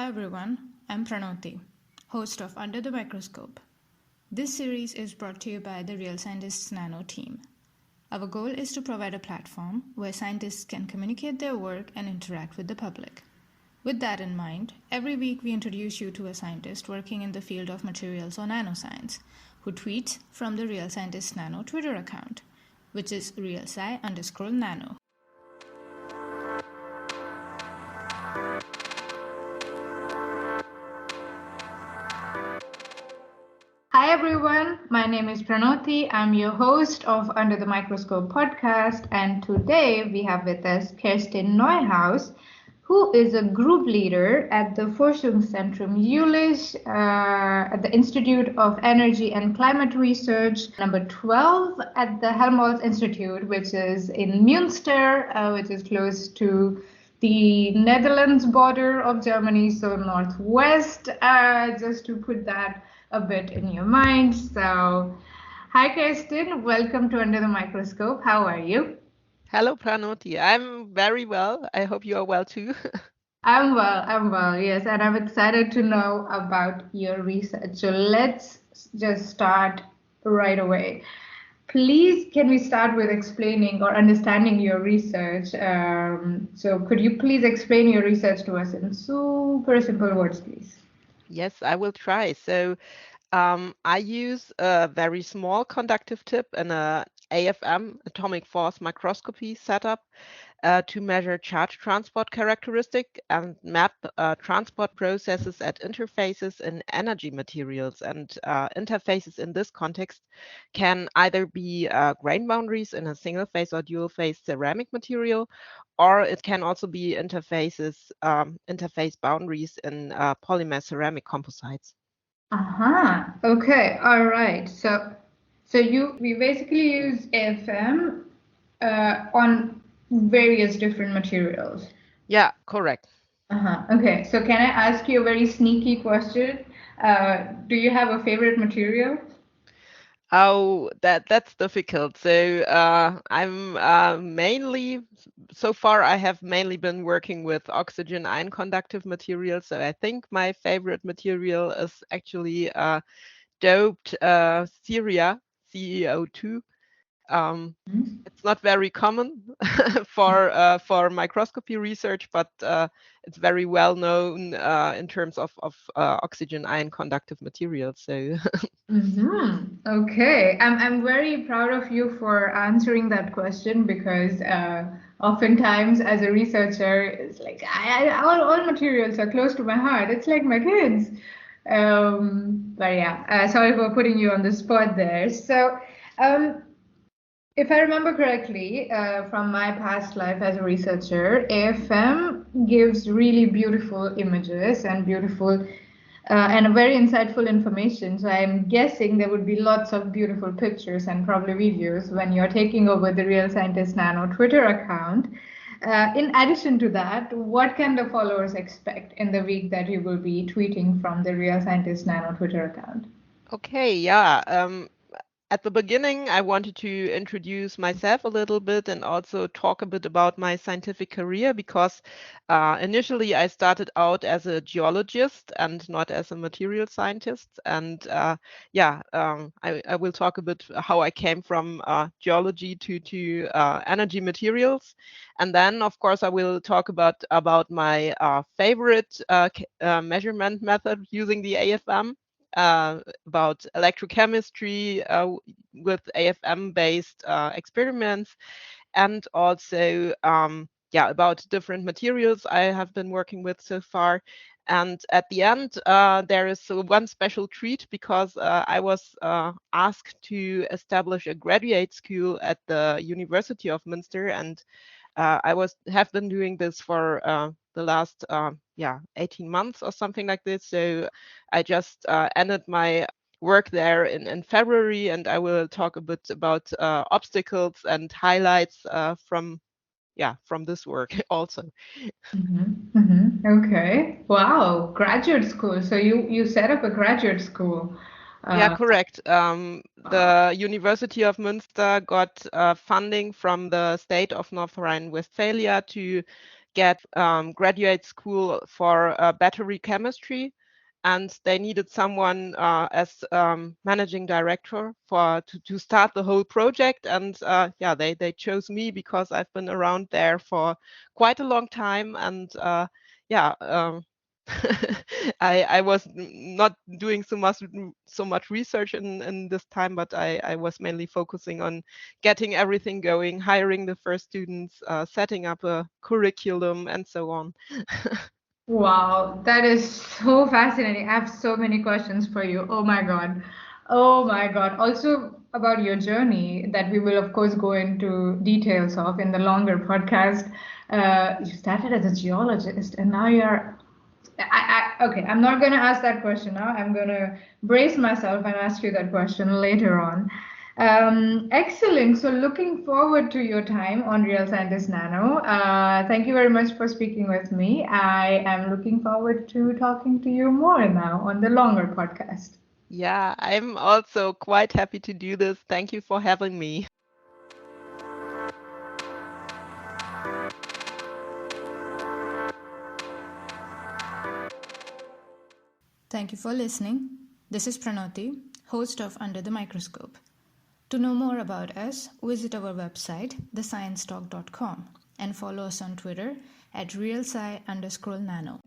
Hi everyone, I'm Pranoti, host of Under the Microscope. This series is brought to you by the Real Scientists Nano team. Our goal is to provide a platform where scientists can communicate their work and interact with the public. With that in mind, every week we introduce you to a scientist working in the field of materials or nanoscience, who tweets from the Real Scientists Nano Twitter account, which is realsci_nano. Hi everyone, my name is Pranoti. I'm your host of Under the Microscope podcast, and today we have with us Kerstin Neuhaus, who is a group leader at the Forschungszentrum Jülich at the Institute of Energy and Climate Research, number 12 at the Helmholtz Institute, which is in Münster, which is close to the Netherlands border of Germany, so northwest, just to put that a bit in your mind. So, hi Kerstin, welcome to Under the Microscope. How are you? Hello, Pranoti. I'm very well. I hope you are well too. I'm well, yes, and I'm excited to know about your research. So let's just start right away. Please, can we start with explaining or understanding your research? So could you please explain your research to us in super simple words, please? Yes, I will try. So, I use a very small conductive tip in a AFM, atomic force microscopy setup, to measure charge transport characteristic and map transport processes at interfaces in energy materials. And interfaces in this context can either be grain boundaries in a single phase or dual phase ceramic material, or it can also be interface boundaries in polymer ceramic composites. Okay. All right. So we basically use AFM on various different materials. Yeah, correct. Okay. So can I ask you a very sneaky question? Do you have a favorite material? Oh, that's difficult. So I'm mainly, so far I have mainly been working with oxygen ion conductive materials. So I think my favorite material is actually doped ceria, CEO2. It's not very common for microscopy research, but it's very well known in terms of oxygen ion conductive materials. So Okay, I'm very proud of you for answering that question because oftentimes as a researcher, it's like all materials are close to my heart. It's like my kids. But yeah, sorry for putting you on the spot there. So, um, if I remember correctly, from my past life as a researcher, AFM gives really beautiful images and beautiful and very insightful information. So I'm guessing there would be lots of beautiful pictures and probably videos when you're taking over the Real Scientist Nano Twitter account. In addition to that, what can the followers expect in the week that you will be tweeting from the Real Scientist Nano Twitter account? okay, yeah. At the beginning, I wanted to introduce myself a little bit and also talk a bit about my scientific career because initially I started out as a geologist and not as a material scientist. And I will talk a bit how I came from geology to energy materials. And then, of course, I will talk about my favorite measurement method using the AFM, about electrochemistry with AFM-based experiments, and also about different materials I have been working with so far. And at the end, there is one special treat because I was asked to establish a graduate school at the University of Münster, and have been doing this for the last 18 months or something like this. So I just ended my work there in February, and I will talk a bit about obstacles and highlights from this work also. Okay. Wow, graduate school. So you set up a graduate school. Yeah, Uh, correct. The University of Münster got funding from the state of North Rhine-Westphalia to get graduate school for battery chemistry, and they needed someone as managing director to start the whole project. And yeah, they chose me because I've been around there for quite a long time. And yeah, I was not doing so much research in this time, but I was mainly focusing on getting everything going, hiring the first students, setting up a curriculum, and so on. Wow, that is so fascinating. I have so many questions for you. Oh my God. Oh my God. Also about your journey that we will of course go into details of in the longer podcast. You started as a geologist and now you're okay, I'm not going to ask that question now. I'm going to brace myself and ask you that question later on. Excellent. So, looking forward to your time on Real Scientist Nano. Thank you very much for speaking with me. I am looking forward to talking to you more now on the longer podcast. Yeah, I'm also quite happy to do this. Thank you for having me. Thank you for listening. This is Pranoti, host of Under the Microscope. To know more about us, visit our website, thesciencetalk.com, and follow us on Twitter at realsci_nano.